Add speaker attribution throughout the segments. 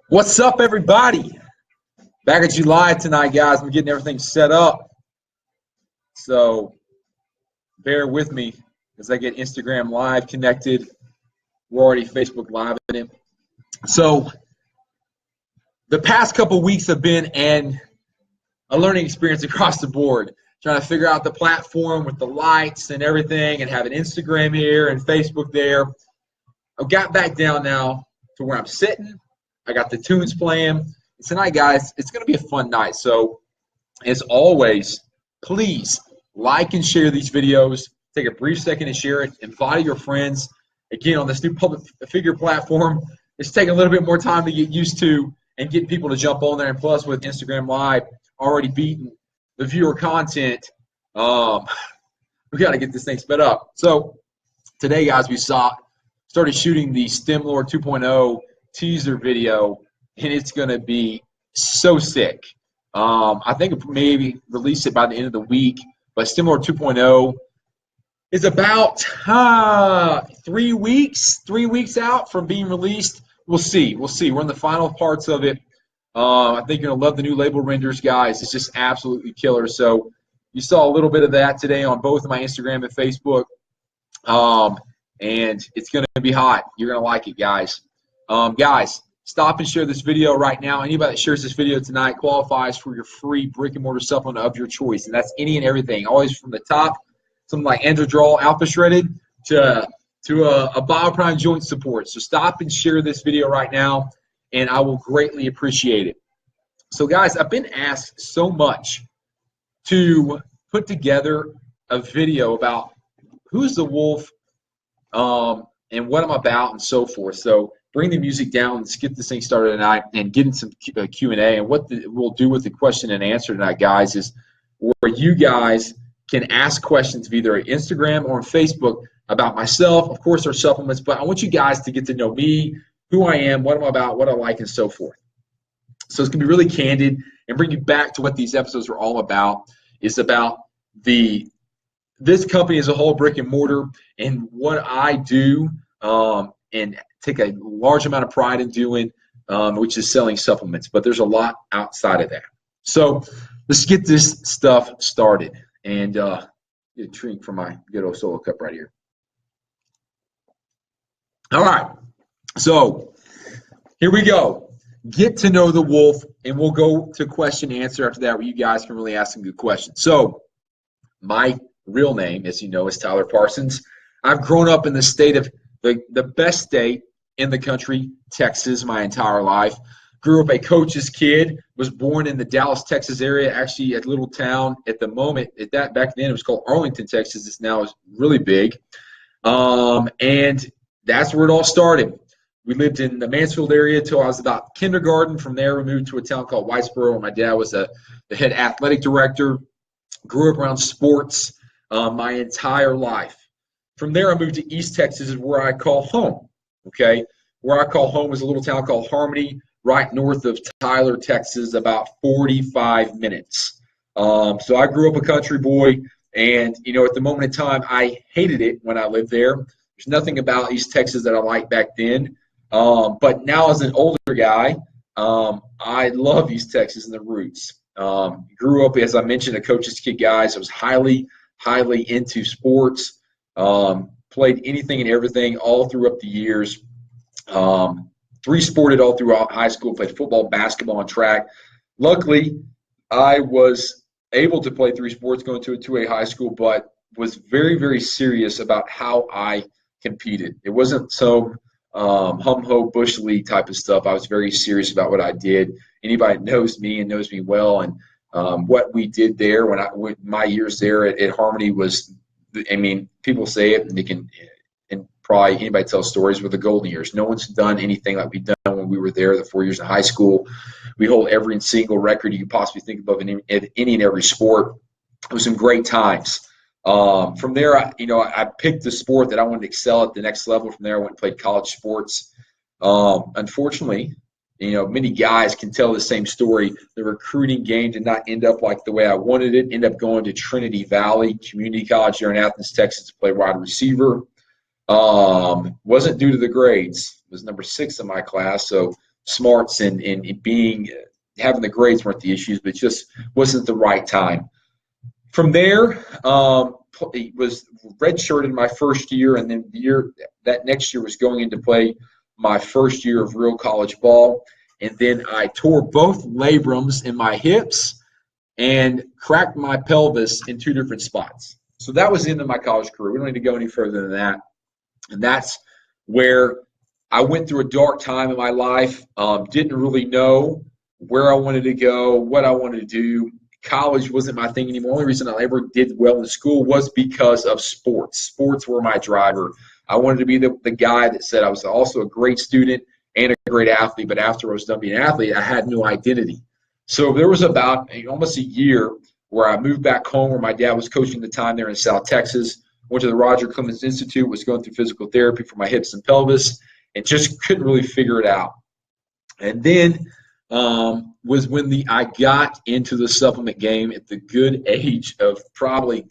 Speaker 1: What's up, everybody? Back at you live tonight, guys. I'm getting everything set up. So bear with me as I get Instagram Live connected. We're already Facebook Live in it. So the past couple weeks have been a learning experience across the board, trying to figure out the platform with the lights and everything and having Instagram here and Facebook there. I've got back down now to where I'm sitting. I got the tunes playing. Tonight, guys, it's going to be a fun night. So, as always, please like and share these videos. Take a brief second to share it. Invite your friends. Again, on this new public figure platform, it's taking a little bit more time to get used to and get people to jump on there. And plus, with Instagram Live already beating the viewer content, we got to get this thing sped up. So, today, guys, we started shooting the STEM Lord 2.0 teaser video, and it's going to be so sick. I think maybe release it by the end of the week, but STEM Lord 2.0 is about 3 weeks out from being released. We'll see. We're in the final parts of it. I think you're going to love the new label renders, guys. It's just absolutely killer. So you saw a little bit of that today on both my Instagram and Facebook, and it's going to be hot. You're going to like it, guys. Guys, stop and share this video right now. Anybody that shares this video tonight qualifies for your free brick and mortar supplement of your choice, and that's any and everything. Always from the top, something like Androdrawl Alpha Shredded to a Bioprime joint support. So stop and share this video right now, and I will greatly appreciate it. So, guys, I've been asked so much to put together a video about who's the wolf and what I'm about and so forth. So bring the music down. Let's get this thing started tonight and get in some Q&A. And what we'll do with the question and answer tonight, guys, is where you guys can ask questions of either Instagram or on Facebook about myself, of course, our supplements. But I want you guys to get to know me, who I am, what I'm about, what I like, and so forth. So it's going to be really candid and bring you back to what these episodes are all about. It's about this company as a whole, brick and mortar, and what I do and take a large amount of pride in doing, which is selling supplements. But there's a lot outside of that. So let's get this stuff started. And get a drink from my good old solo cup right here. All right. So here we go. Get to know the wolf, and we'll go to question and answer after that, where you guys can really ask some good questions. So my real name, as you know, is Tyler Parsons. I've grown up in the state of the best state in the country, Texas, my entire life. Grew up a coach's kid, was born in the Dallas, Texas area, actually at a little town at the moment. Back then it was called Arlington, Texas. It's now really big. And that's where it all started. We lived in the Mansfield area until I was about kindergarten. From there, we moved to a town called Whitesboro, where my dad was the head athletic director. Grew up around sports my entire life. From there, I moved to East Texas, where I call home. Okay, where I call home is a little town called Harmony, right north of Tyler, Texas, about 45 minutes. So I grew up a country boy, and at the moment in time, I hated it when I lived there. There's nothing about East Texas that I liked back then. But now as an older guy, I love East Texas and the roots. Grew up, as I mentioned, a coach's kid, guys. I was highly into sports. Played anything and everything all through up the years. Three-sported all throughout high school. Played football, basketball, and track. Luckily, I was able to play three sports going to a 2A high school, but was very, very serious about how I competed. It wasn't so hum-ho, bush league type of stuff. I was very serious about what I did. Anybody knows me and knows me well, and what we did there when my years there at Harmony was, I mean, people say it, and they can, and probably anybody tells stories, with the golden years. No one's done anything like we've done when we were there, the 4 years in high school. We hold every single record you could possibly think of in any and every sport. It was some great times. From there, I picked the sport that I wanted to excel at the next level. From there, I went and played college sports. Unfortunately, many guys can tell the same story. The recruiting game did not end up like the way I wanted it. Ended up going to Trinity Valley Community College here in Athens, Texas, to play wide receiver. Wasn't due to the grades. It was number 6 in my class, so smarts and being having the grades weren't the issues, but it just wasn't the right time. From there, it was redshirted my first year, and then that next year was going into play my first year of real college ball. And then I tore both labrums in my hips and cracked my pelvis in 2 different spots. So that was the end of my college career. We don't need to go any further than that. And that's where I went through a dark time in my life, didn't really know where I wanted to go, what I wanted to do. College wasn't my thing anymore. The only reason I ever did well in school was because of sports. Sports were my driver. I wanted to be the guy that said I was also a great student and a great athlete, but after I was done being an athlete, I had no identity. So there was about almost a year where I moved back home where my dad was coaching the time there in South Texas, went to the Roger Clemens Institute, was going through physical therapy for my hips and pelvis, and just couldn't really figure it out. And then was when I got into the supplement game at the good age of probably,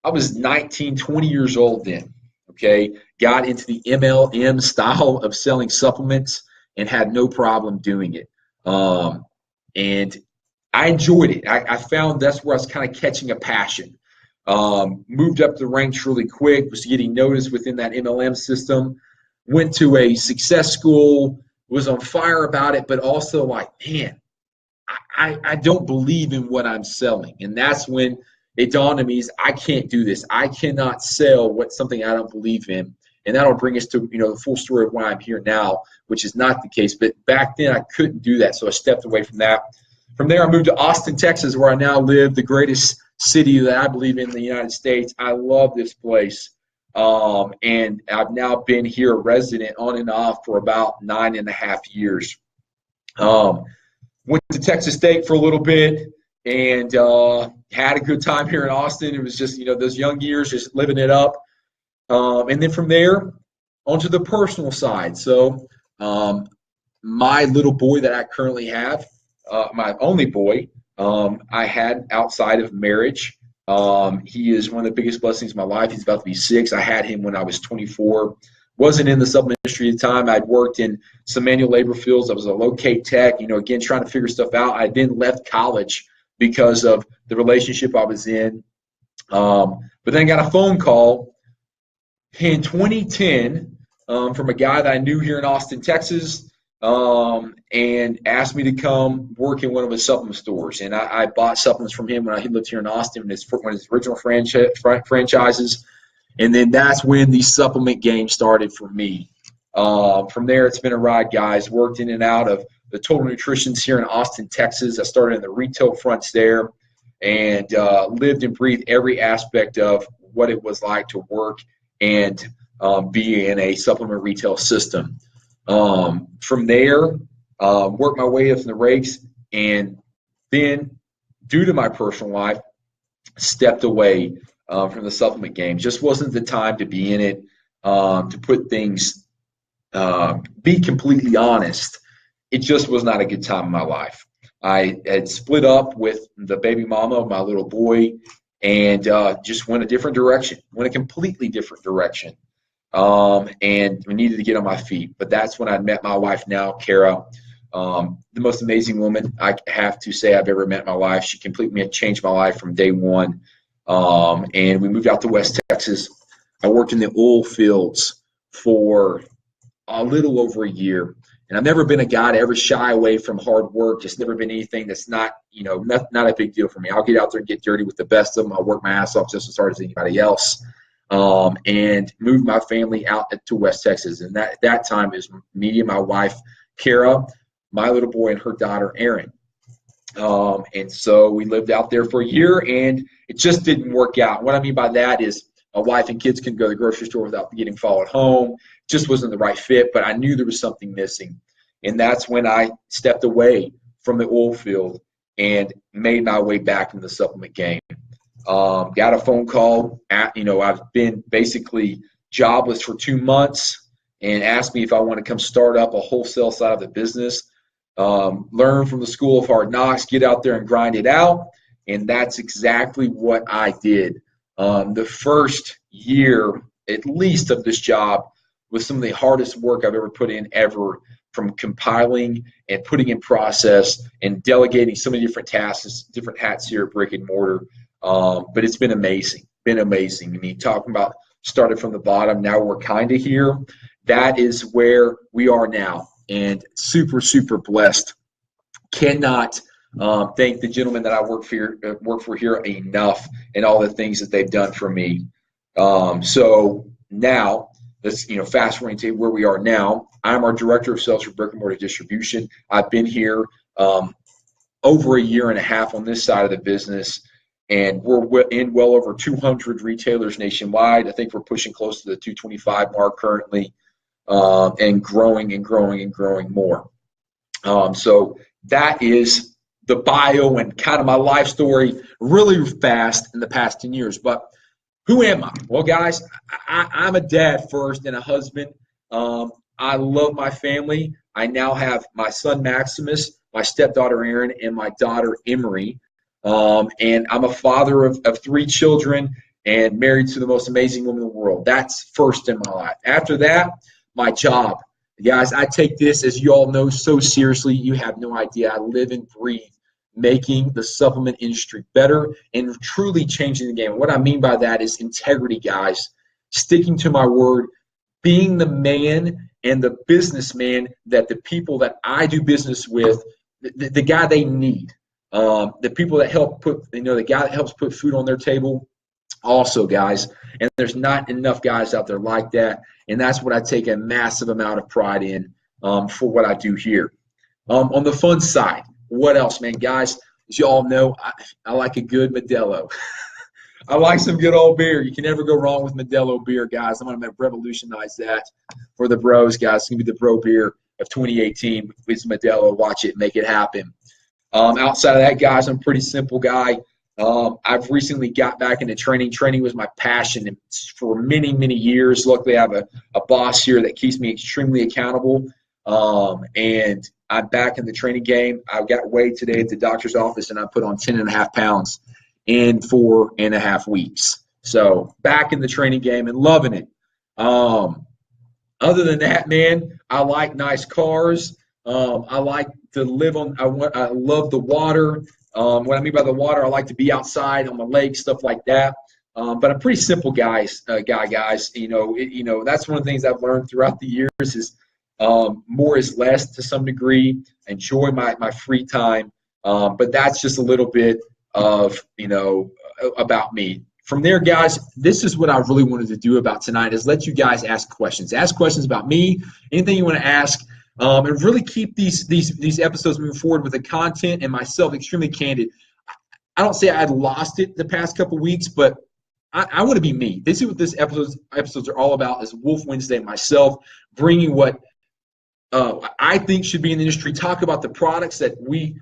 Speaker 1: I was 19, 20 years old then, okay? Got into the MLM style of selling supplements and had no problem doing it. And I enjoyed it. I found that's where I was kind of catching a passion. Moved up the ranks really quick, was getting noticed within that MLM system, went to a success school, was on fire about it, but also like, man, I don't believe in what I'm selling. And that's when it dawned on me is I can't do this. I cannot sell something I don't believe in. And that'll bring us to, the full story of why I'm here now, which is not the case. But back then I couldn't do that. So I stepped away from that. From there, I moved to Austin, Texas, where I now live, the greatest city that I believe in the United States. I love this place. And I've now been here a resident on and off for about 9.5 years. Went to Texas State for a little bit and had a good time here in Austin. It was just, those young years, just living it up. And then from there, onto the personal side. So my little boy that I currently have, my only boy, I had outside of marriage. He is one of the biggest blessings of my life. He's about to be 6. I had him when I was 24. Wasn't in the supplement industry at the time. I'd worked in some manual labor fields. I was a locate tech, again, trying to figure stuff out. I then left college because of the relationship I was in. But then I got a phone call in 2010 from a guy that I knew here in Austin, Texas, and asked me to come work in one of his supplement stores. And I bought supplements from him when he lived here in Austin, one of his original franchises. And then that's when the supplement game started for me. From there, it's been a ride, guys. Worked in and out of the Total Nutritions here in Austin, Texas. I started in the retail fronts there and lived and breathed every aspect of what it was like to work and be in a supplement retail system. From there, worked my way up in the ranks, and then, due to my personal life, stepped away from the supplement game. Just wasn't the time to be in it. To put things, be completely honest, it just was not a good time in my life. I had split up with the baby mama of my little boy, and just went a different direction, went a completely different direction. And we needed to get on my feet. But that's when I met my wife now, Kara, the most amazing woman I have to say I've ever met in my life. She completely changed my life from day one. And we moved out to West Texas. I worked in the oil fields for a little over a year. And I've never been a guy to ever shy away from hard work. Just never been anything that's not a big deal for me. I'll get out there and get dirty with the best of them. I'll work my ass off just as hard as anybody else. And moved my family out to West Texas. And that time is me and my wife, Kara, my little boy, and her daughter, Erin. And so we lived out there for a year, and it just didn't work out. What I mean by that is my wife and kids couldn't go to the grocery store without getting followed home. Just wasn't the right fit, but I knew there was something missing. And that's when I stepped away from the oil field and made my way back in the supplement game. Got a phone call. I've been basically jobless for 2 months, and asked me if I want to come start up a wholesale side of the business. Learn from the school of hard knocks, get out there and grind it out. And that's exactly what I did. The first year, at least, of this job was some of the hardest work I've ever put in ever, from compiling and putting in process and delegating so many different tasks, different hats here at Brick and Mortar. But it's been amazing, I mean, talking about started from the bottom, now we're kind of here. That is where we are now, and super, super blessed. Cannot thank the gentlemen that I work for here enough, and all the things that they've done for me. So now let's fast forward to where we are now. I'm our director of sales for Brick and Mortar Distribution. I've been here over a year and a half on this side of the business, and we're in well over 200 retailers nationwide. I think we're pushing close to the 225 mark currently, and growing and growing and growing more. So that is the bio and kind of my life story really fast in the past 10 years. But who am I? Well, guys, I'm a dad first and a husband. I love my family. I now have my son Maximus, my stepdaughter Erin, and my daughter Emery. And I'm a father of 3 children and married to the most amazing woman in the world. That's first in my life. After that, my job. Guys, I take this, as you all know, so seriously. You have no idea. I live and breathe making the supplement industry better and truly changing the game. What I mean by that is integrity, guys. Sticking to my word, being the man and the businessman that the people that I do business with, the guy they need. The people that help put, the guy that helps put food on their table also, guys. And there's not enough guys out there like that. And that's what I take a massive amount of pride in for what I do here. On the fun side, what else, man? Guys, as you all know, I like a good Modelo. I like some good old beer. You can never go wrong with Modelo beer, guys. I'm going to revolutionize that for the bros, guys. It's going to be the bro beer of 2018 with Modelo. Watch it, make it happen. Outside of that, guys, I'm a pretty simple guy. I've recently got back into training. Training was my passion for many, many years. Luckily, I have a boss here that keeps me extremely accountable. And I'm back in the training game. I got weighed today at the doctor's office, and I put on 10.5 pounds in 4.5 weeks. So back in the training game and loving it. Other than that, man, I like nice cars. I like to live on. I love the water. What I mean by the water, I like to be outside on my lakes, stuff like that. But I'm a pretty simple guy, guys. That's one of the things I've learned throughout the years is more is less to some degree. Enjoy my free time. But that's just a little bit of, about me. From there, guys, this is what I really wanted to do about tonight is let you guys ask questions. Ask questions about me, anything you want to ask. And really keep these episodes moving forward with the content and myself extremely candid. I don't say I had lost it the past couple weeks, but I want to be me. This is what this episodes are all about is Wolf Wednesday, myself, bringing what I think should be in the industry, talk about the products that we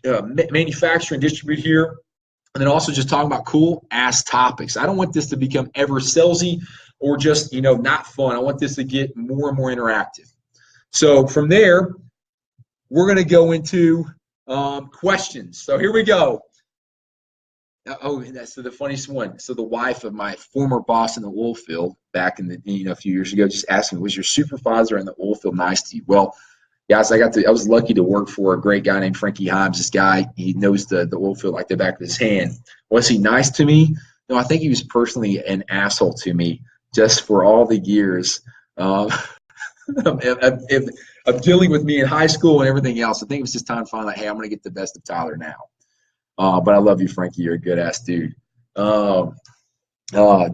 Speaker 1: manufacture and distribute here, and then also just talking about cool-ass topics. I don't want this to become ever salesy or just, not fun. I want this to get more and more interactive. So from there, we're going to go into questions. So here we go. Oh, that's the funniest one. So the wife of my former boss in the oil field back in the a few years ago just asked me, was your supervisor in the oil field nice to you? Well, guys, I was lucky to work for a great guy named Frankie Himes. This guy, he knows the oil field like the back of his hand. Was he nice to me? No, I think he was personally an asshole to me just for all the years of dealing with me in high school and everything else. I think it was just time to find out, hey, I'm going to get the best of Tyler now. But I love you, Frankie. You're a good ass dude. Do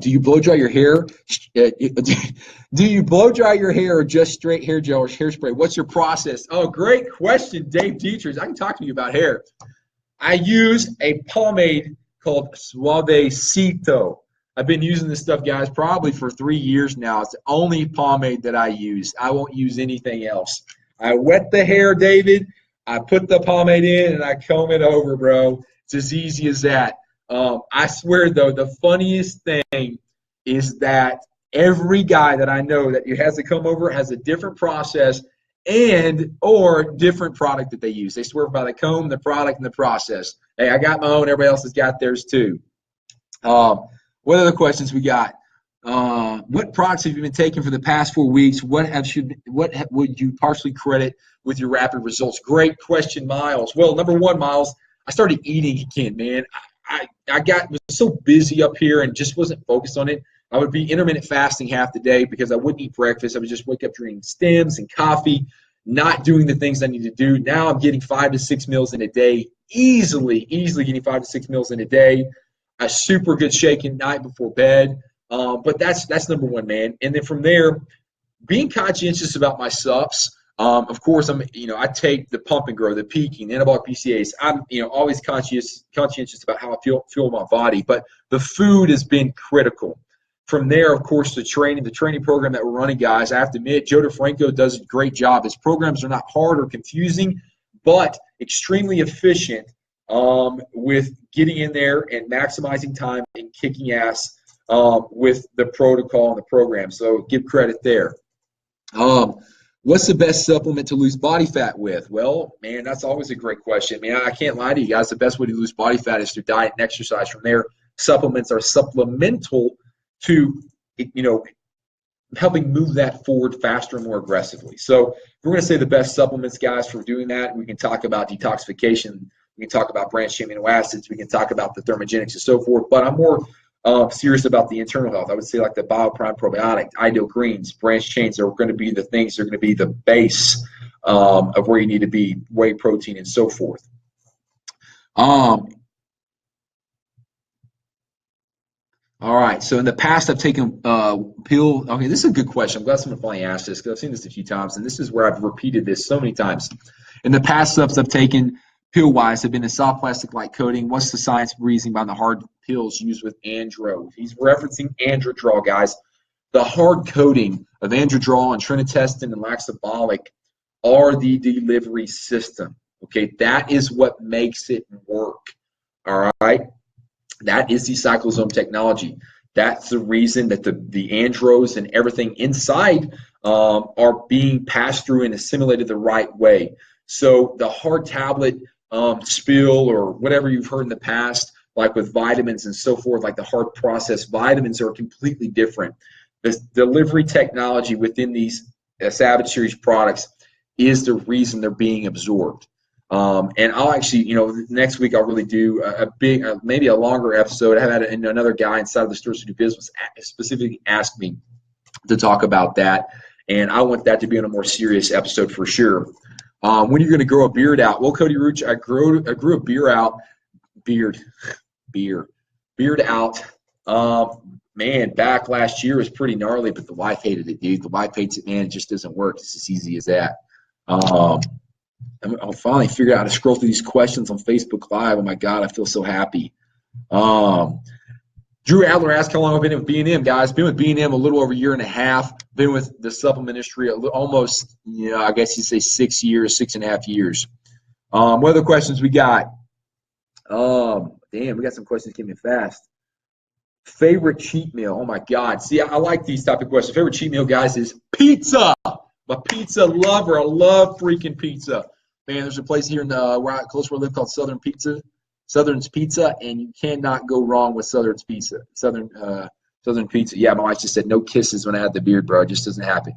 Speaker 1: you blow dry your hair? Do you blow dry your hair or just straight hair gel or hairspray? What's your process? Oh, great question, Dave Dietrich. I can talk to you about hair. I use a pomade called Suavecito. I've been using this stuff, guys, probably for 3 years now. It's the only pomade that I use. I won't use anything else. I wet the hair, David. I put the pomade in, and I comb it over, bro. It's as easy as that. I swear, though, the funniest thing is that every guy that I know that has to come over has a different process and or different product that they use. They swear by the comb, the product, and the process. Hey, I got my own. Everybody else has got theirs too. What other questions we got? What products have you been taking for the past 4 weeks? Would you partially credit with your rapid results? Great question, Miles. Well, number one, Miles, I started eating again, man. Was so busy up here and just wasn't focused on it. I would be intermittent fasting half the day because I wouldn't eat breakfast. I would just wake up drinking Stems and coffee, not doing the things I need to do. Now I'm getting 5 to 6 meals in a day, easily getting 5 to 6 meals in a day. A super good shaking night before bed. But that's number one, man. And then from there, being conscientious about my subs. Of course, I take the pump and grow, the peaking, the anabolic PCAs. I'm, always conscientious about how I feel my body. But the food has been critical. From there, of course, the training program that we're running, guys. I have to admit, Joe DeFranco does a great job. His programs are not hard or confusing, but extremely efficient with getting in there and maximizing time and kicking ass with the protocol and the program. So give credit there. What's the best supplement to lose body fat with? Well, man, that's always a great question. Man, I can't lie to you guys. The best way to lose body fat is through diet and exercise. From there, supplements are supplemental to, helping move that forward faster and more aggressively. So if we're going to say the best supplements, guys, for doing that, we can talk about detoxification. We can talk about branched-chain amino acids. We can talk about the thermogenics and so forth. But I'm more serious about the internal health. I would say like the BioPrime probiotic, ideal greens, branched chains are going to be the things that are going to be the base of where you need to be, whey protein and so forth. All right, so in the past I've taken pill. Okay, this is a good question. I'm glad someone finally asked this because I've seen this a few times, and this is where I've repeated this so many times. In the past subs I've taken pill-wise have been a soft plastic-like coating. What's the science reasoning behind the hard pills used with andro? He's referencing androdrol, guys. The hard coating of androdrol and trinitestin and laxabolic are the delivery system. Okay, that is what makes it work. All right, that is the cyclosome technology. That's the reason that the andros and everything inside are being passed through and assimilated the right way. So the hard tablet spill or whatever you've heard in the past, like with vitamins and so forth, like the hard processed vitamins are completely different. The delivery technology within these Savage Series products is the reason they're being absorbed. And I'll actually, next week I'll really do a big, maybe a longer episode. I have had another guy inside of the Stores to Do Business specifically ask me to talk about that. And I want that to be on a more serious episode for sure. When are you going to grow a beard out? Well, Cody Rooch, I grew a beard out. Man, back last year was pretty gnarly, but the wife hated it, dude. The wife hates it, man. It just doesn't work. It's as easy as that. I'll finally figure out how to scroll through these questions on Facebook Live. Oh my God, I feel so happy. Drew Adler asked how long I've been with B&M, guys. Been with B&M a little over a year and a half. Been with the supplement industry almost, I guess you'd say 6 years, 6.5 years. What other questions we got? Damn, we got some questions came in fast. Favorite cheat meal? Oh my God. See, I like these type of questions. Favorite cheat meal, guys, is pizza. I'm a pizza lover. I love freaking pizza. Man, there's a place here in close where I live called Southern's Pizza, and you cannot go wrong with Southern's Pizza. Southern Pizza. Yeah, my wife just said no kisses when I had the beard, bro. It just doesn't happen.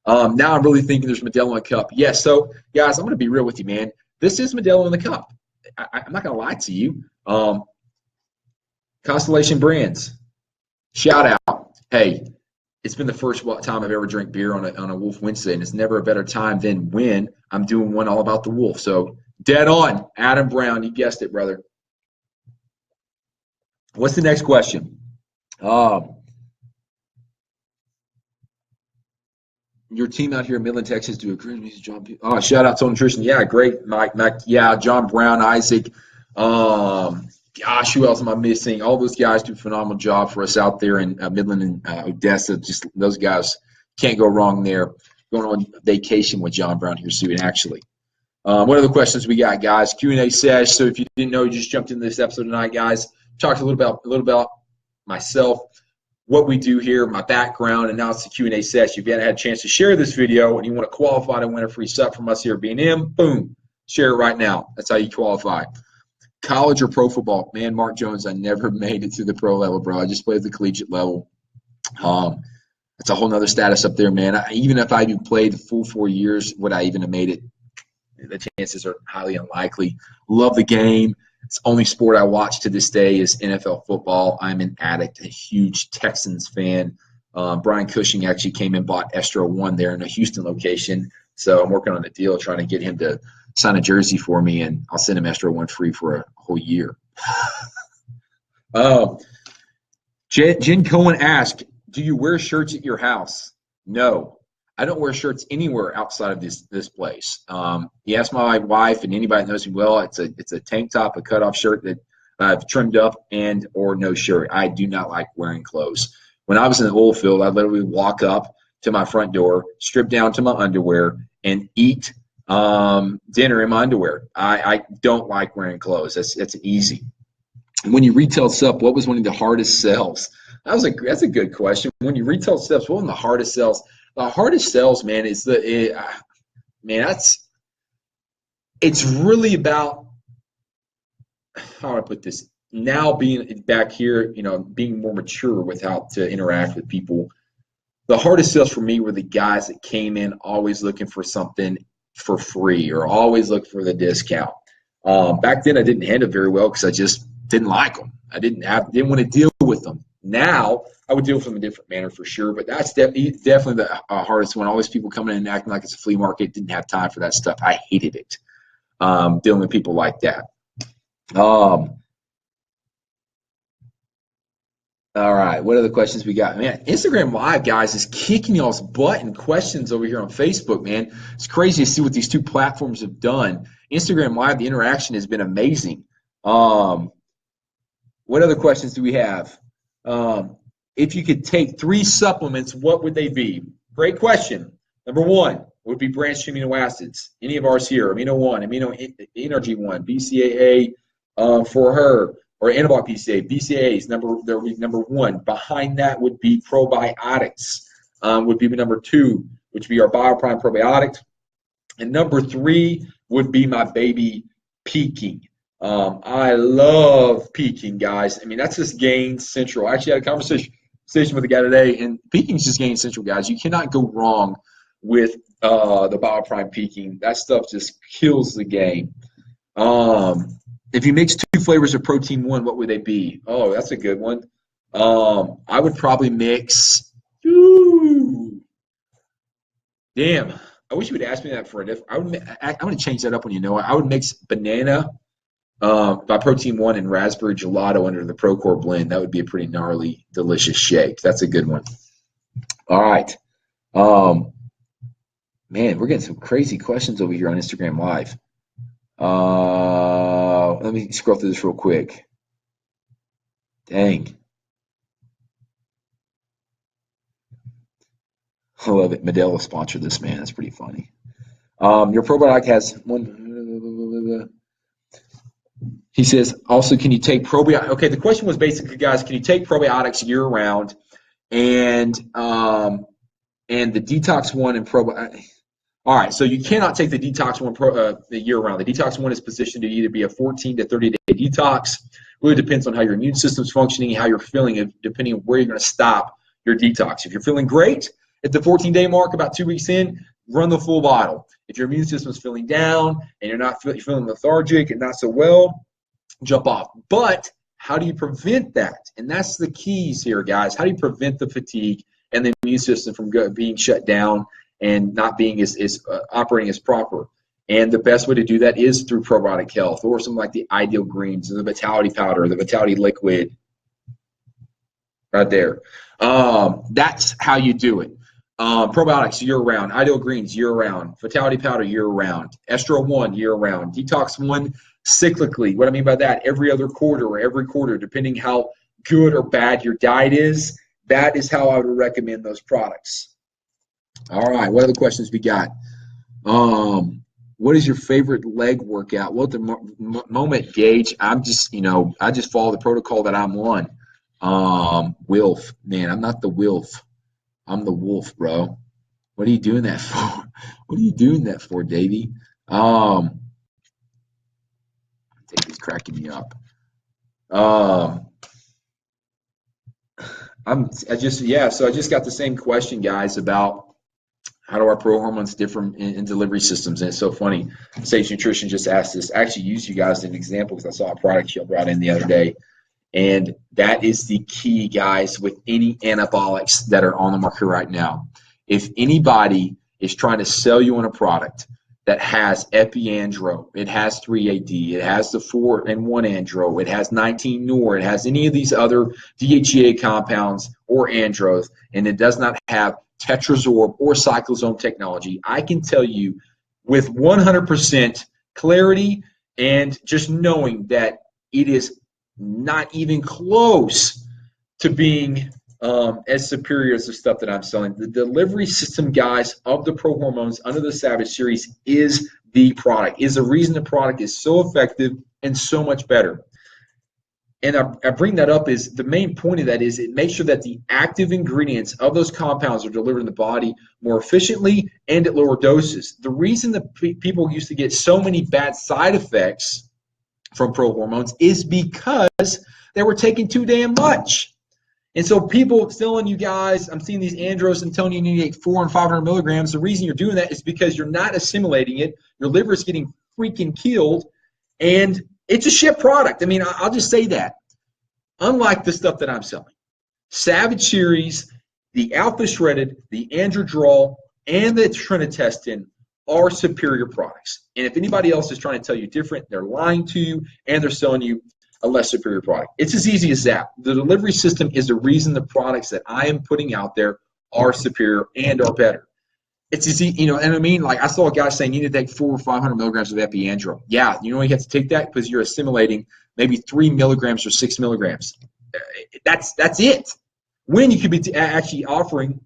Speaker 1: Now I'm really thinking there's Modelo in the cup. Yes, so guys, I'm going to be real with you, man. This is Modelo in the cup. I'm not going to lie to you. Constellation Brands, shout out. Hey, it's been the first time I've ever drank beer on a Wolf Wednesday, and it's never a better time than when I'm doing one all about the Wolf. So dead on, Adam Brown. You guessed it, brother. What's the next question? Your team out here in Midland, Texas, do a great job. Oh, shout out to Nutrition. Yeah, great, Mike. Yeah, John Brown, Isaac. Gosh, who else am I missing? All those guys do a phenomenal job for us out there in Midland and Odessa. Just those guys can't go wrong there. Going on vacation with John Brown here soon, actually. What other questions we got, guys? Q&A sesh. So if you didn't know, you just jumped into this episode tonight, guys. Talked a little about myself, what we do here, my background, and now it's the Q&A sesh. If you haven't had a chance to share this video and you want to qualify to win a free sub from us here at B&M, boom, share it right now. That's how you qualify. College or pro football? Man, Mark Jones, I never made it to the pro level, bro. I just played at the collegiate level. It's a whole nother status up there, man. Even if I even played the full 4 years, would I even have made it? The chances are highly unlikely. Love the game. It's the only sport I watch to this day is NFL football. I'm an addict, a huge Texans fan. Brian Cushing actually came and bought Estro 1 there in the Houston location. So I'm working on a deal trying to get him to sign a jersey for me, and I'll send him Estro 1 free for a whole year. Jen Cohen asked, do you wear shirts at your house? No. I don't wear shirts anywhere outside of this place. You ask my wife, and anybody that knows me well, it's a tank top, a cutoff shirt that I've trimmed up, and or no shirt. I do not like wearing clothes. When I was in the oil field, I'd literally walk up to my front door, strip down to my underwear, and eat dinner in my underwear. I don't like wearing clothes. That's easy. When you retail stuff, what was one of the hardest sells? That's a good question. When you retail stuff, what was the hardest sells? The hardest sells, man, is it's really about, how do I put this? Now being back here, being more mature with how to interact with people. The hardest sales for me were the guys that came in always looking for something for free or always looking for the discount. Back then, I didn't handle it very well because I just didn't like them. I didn't want to deal with them. Now, I would deal with them in a different manner for sure, but that's definitely the hardest one. Always people coming in and acting like it's a flea market, didn't have time for that stuff. I hated it, dealing with people like that. All right, what other questions we got? Man, Instagram Live, guys, is kicking y'all's butt in questions over here on Facebook, man. It's crazy to see what these two platforms have done. Instagram Live, the interaction has been amazing. What other questions do we have? If you could take 3 supplements, what would they be? Great question. Number 1 would be branched amino acids. Any of ours here, Amino 1, Amino Energy 1, BCAA for her, or Anabolic BCAA. BCAAs, there would be number 1. Behind that would be probiotics, would be number 2, which would be our BioPrime probiotics. And number 3 would be my baby peaking. I love peaking, guys. I mean, that's just Gain Central. I actually had a conversation with a guy today, and peaking is just Gain Central, guys. You cannot go wrong with the BioPrime peaking. That stuff just kills the game. If you mix 2 flavors of protein 1, what would they be? Oh, that's a good one. I would probably mix. Damn. I wish you would ask me that for a different. I'm going to change that up when you know it. I would mix banana by Protein 1 and raspberry gelato under the Procore blend. That would be a pretty gnarly, delicious shake. That's a good one. All right. Man, we're getting some crazy questions over here on Instagram Live. Let me scroll through this real quick. Dang. I love it. Medela sponsored this, man. That's pretty funny. Your probiotic has one. He says, also, can you take probiotics? Okay, the question was basically, guys, can you take probiotics year round? And the detox 1 and probiotics. All right, so you cannot take the detox 1 the year round. The detox 1 is positioned to either be a 14 to 30 day detox. Really depends on how your immune system's functioning, how you're feeling, depending on where you're going to stop your detox. If you're feeling great at the 14-day mark, about 2 weeks in, run the full bottle. If your immune system's feeling down and you're feeling lethargic and not so well, jump off. But how do you prevent that? And that's the keys here, guys. How do you prevent the fatigue and the immune system from being shut down and not being operating as proper? And the best way to do that is through probiotic health, or something like the Ideal Greens, the Vitality Powder, the Vitality Liquid, right there. That's how you do it. Probiotics year-round, Ideal Greens year-round, Vitality Powder year-round, Estro 1 year-round, Detox 1 cyclically. What I mean by that, every other quarter or every quarter, depending how good or bad your diet is, that is how I would recommend those products. All right, what other questions we got? What is your favorite leg workout? Well, at the moment, Gage, I'm just, I just follow the protocol that I'm on. Wilf, man, I'm not the Wilf. I'm the wolf, bro. What are you doing that for? What are you doing that for, Davey? Davey's cracking me up. So I just got the same question, guys, about how do our pro hormones differ in delivery systems? And it's so funny. Sage Nutrition just asked this. I actually used you guys as an example because I saw a product you brought in the other day. And that is the key, guys, with any anabolics that are on the market right now. If anybody is trying to sell you on a product that has epiandro, it has 3-AD, it has the 4-in-1-andro, it has 19-nor, it has any of these other DHEA compounds or andros, and it does not have tetrazorb or cyclosome technology, I can tell you with 100% clarity and just knowing that it is not even close to being as superior as the stuff that I'm selling. The delivery system, guys, of the pro hormones under the Savage series is the product, is the reason the product is so effective and so much better. And I bring that up is the main point of that is it makes sure that the active ingredients of those compounds are delivered in the body more efficiently and at lower doses. The reason that people used to get so many bad side effects from pro hormones is because they were taking too damn much. And so people telling you guys, I'm seeing these andros and telling you need to take 400 and 500 milligrams. The reason you're doing that is because you're not assimilating it. Your liver is getting freaking killed, and it's a shit product. I mean, I'll just say that. Unlike the stuff that I'm selling. Savage series, the alpha shredded, the androdrol, and the trinitestin are superior products. And if anybody else is trying to tell you different, they're lying to you and they're selling you a less superior product. It's as easy as that. The delivery system is the reason the products that I am putting out there are superior and are better. It's easy, and I mean, like I saw a guy saying you need to take 400 or 500 milligrams of epiandro. Yeah, you have to take that because you're assimilating maybe 3 milligrams or 6 milligrams. That's it. When you could be actually offering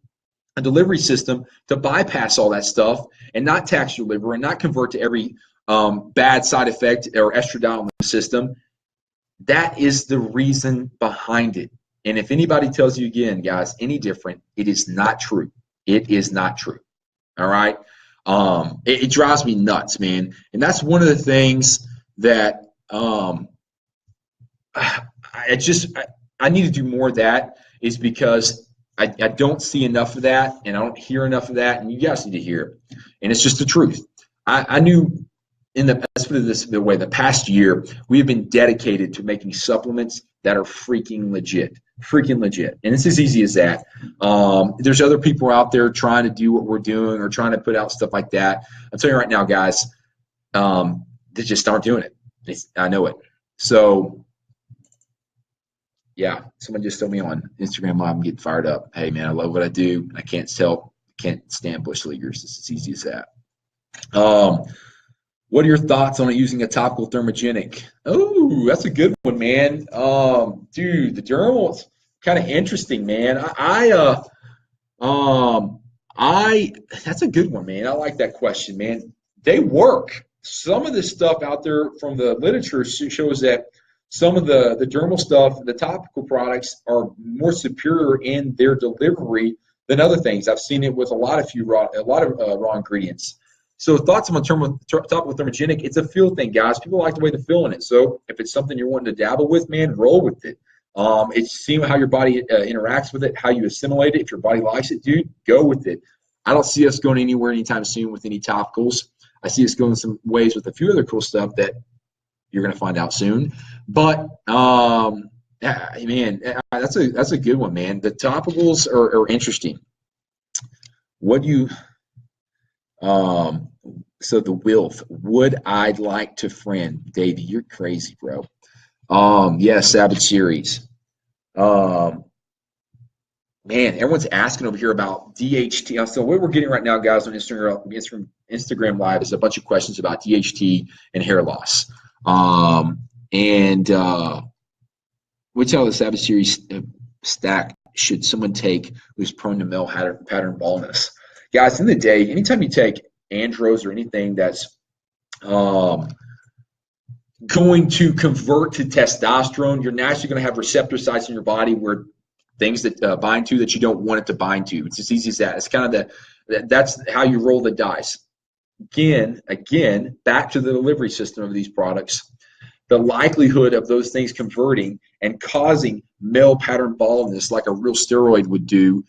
Speaker 1: a delivery system to bypass all that stuff and not tax your liver and not convert to every bad side effect or estradiol in the system. That is the reason behind it. And if anybody tells you again, guys, any different, it is not true. It is not true. All right. It drives me nuts, man. And that's one of the things that I need to do more of that is because I don't see enough of that and I don't hear enough of that. And you guys need to hear it. And it's just the truth. I knew let's put it this way, the past year, we have been dedicated to making supplements that are freaking legit. And it's as easy as that. There's other people out there trying to do what we're doing or trying to put out stuff like that. I'll tell you right now, guys, they just aren't doing it. I know it. So, yeah, someone just told me on Instagram Live, I'm getting fired up. Hey, man, I love what I do. I can't stand bush leaguers. It's as easy as that. What are your thoughts on using a topical thermogenic? Oh, that's a good one, man. Dude, the dermal's kind of interesting, man. That's a good one, man. I like that question, man. They work. Some of this stuff out there from the literature shows that some of the dermal stuff, the topical products, are more superior in their delivery than other things. I've seen it with a lot of raw ingredients. So thoughts on topical thermogenic, it's a feel thing, guys. People like the way they feel in it. So if it's something you're wanting to dabble with, man, roll with it. It's seeing how your body interacts with it, how you assimilate it. If your body likes it, dude, go with it. I don't see us going anywhere anytime soon with any topicals. I see us going some ways with a few other cool stuff that you're going to find out soon. But, yeah, man, that's a good one, man. The topicals are interesting. What do you so the WILF, would I like to friend? Davey, you're crazy, bro. Yeah, Savage series. Man, everyone's asking over here about DHT. So what we're getting right now, guys, on Instagram Live is a bunch of questions about DHT and hair loss. Which out of the Savage series stack should someone take who's prone to male pattern baldness? Guys, in the day, anytime you take andros or anything that's going to convert to testosterone, you're naturally going to have receptor sites in your body where things that bind to that you don't want it to bind to. It's as easy as that. It's kind of that's how you roll the dice. Again, back to the delivery system of these products. the likelihood of those things converting and causing male pattern baldness like a real steroid would do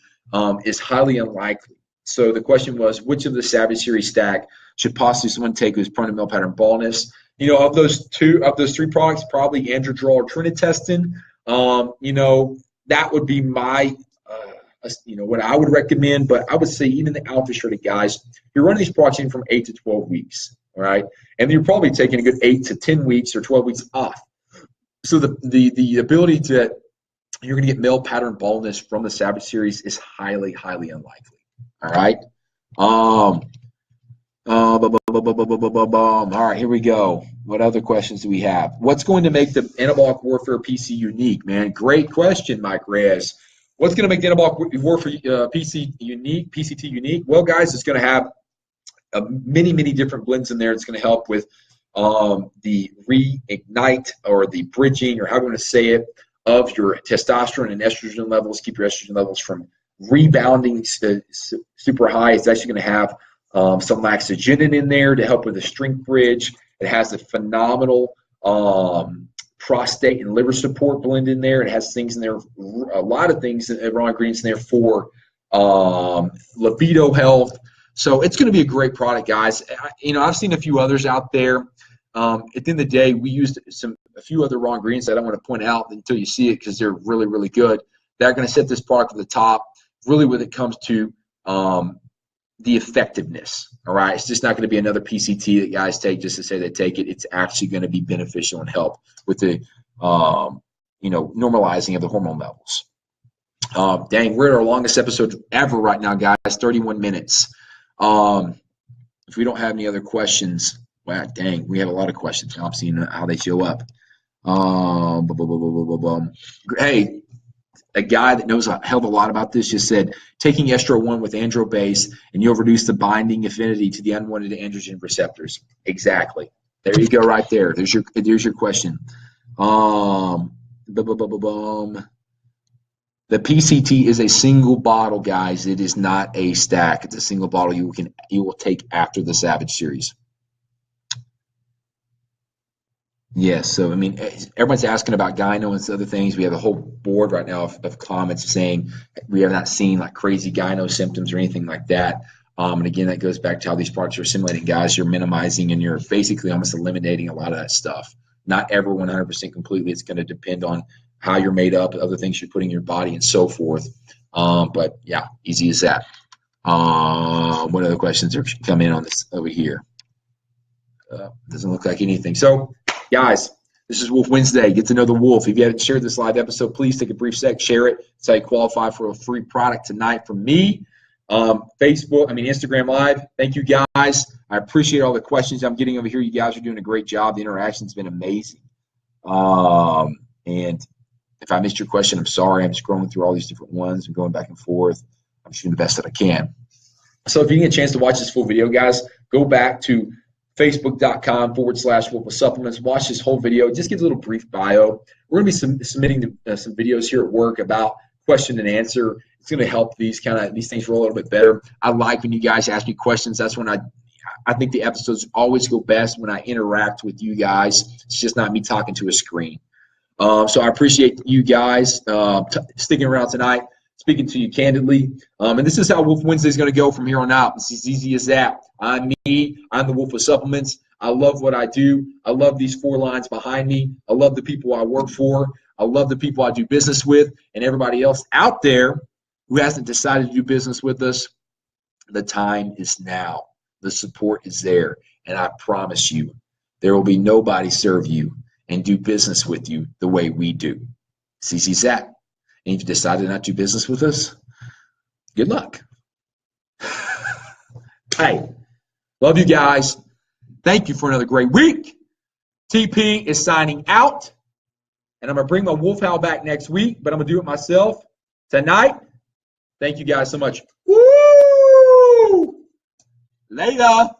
Speaker 1: is highly unlikely. So the question was, which of the Savage Series stack should possibly someone take who's prone to male pattern baldness? Of those three products, probably Androdraw or Trinitestin. That would be my, what I would recommend. But I would say even the alpha shredded guys, you're running these products in from 8 to 12 weeks, all right? And you're probably taking a good 8 to 10 weeks or 12 weeks off. So the ability to you're going to get male pattern baldness from the Savage Series is highly, highly unlikely. All right. All right, here we go. What other questions do we have? What's going to make the anabolic warfare PC unique, man? Great question, Mike Reyes. What's going to make the anabolic warfare PCT unique? Well, guys, it's going to have many, many different blends in there. It's going to help with the reignite or the bridging, or how you want to say it, of your testosterone and estrogen levels. Keep your estrogen levels from rebounding super high. It's actually going to have some laxagenin in there to help with the strength bridge. It has a phenomenal prostate and liver support blend in there. It has things in there, a lot of things, raw ingredients in there for libido health. So it's going to be a great product, guys. I've seen a few others out there. At the end of the day, we used a few other raw ingredients that I don't want to point out until you see it, because they're really, really good. They're going to set this product at the top, really, when it comes to the effectiveness. All right, it's just not going to be another PCT that guys take just to say they take it. It's actually going to be beneficial and help with the normalizing of the hormone levels. Dang, we're at our longest episode ever right now, guys. 31 minutes. If we don't have any other questions, wow, dang, we have a lot of questions. I'm seeing how they show up. Hey, a guy that knows a hell of a lot about this just said, taking Estro 1 with Andro base, and you'll reduce the binding affinity to the unwanted androgen receptors. Exactly. There you go right there. There's your question. The PCT is a single bottle, guys. It is not a stack. It's a single bottle you will take after the Savage Series. Yes, so everyone's asking about gyno and other things. We have a whole board right now of comments saying we have not seen like crazy gyno symptoms or anything like that. And again, that goes back to how these products are assimilating, guys. You're minimizing and you're basically almost eliminating a lot of that stuff. Not ever 100% completely. It's going to depend on how you're made up, other things you're putting in your body, and so forth. But yeah, easy as that. What other questions are coming in on this over here? Doesn't look like anything. So, guys, this is Wolf Wednesday. Get to know the Wolf. If you haven't shared this live episode, please take a brief sec, share it. That's how you qualify for a free product tonight from me. Instagram Live. Thank you, guys. I appreciate all the questions I'm getting over here. You guys are doing a great job. The interaction's been amazing. And if I missed your question, I'm sorry. I'm scrolling through all these different ones and going back and forth. I'm just doing the best that I can. So if you get a chance to watch this full video, guys, go back to facebook.com/Wolf with Supplements. Watch this whole video. Just give a little brief bio. We're going to be submitting some videos here at work about question and answer. It's going to help these things roll a little bit better. I like when you guys ask me questions. That's when I think the episodes always go best when I interact with you guys. It's just not me talking to a screen. So I appreciate you guys sticking around tonight, speaking to you candidly. And this is how Wolf Wednesday is going to go from here on out. It's as easy as that. I'm me. I'm the Wolf of Supplements. I love what I do. I love these 4 lines behind me. I love the people I work for. I love the people I do business with, and everybody else out there who hasn't decided to do business with us. The time is now. The support is there. And I promise you, there will be nobody serve you and do business with you the way we do. It's easy as that. And if you decided not to do business with us, good luck. Hey, love you guys. Thank you for another great week. TP is signing out. And I'm going to bring my Wolf Howl back next week, but I'm going to do it myself tonight. Thank you guys so much. Woo! Later.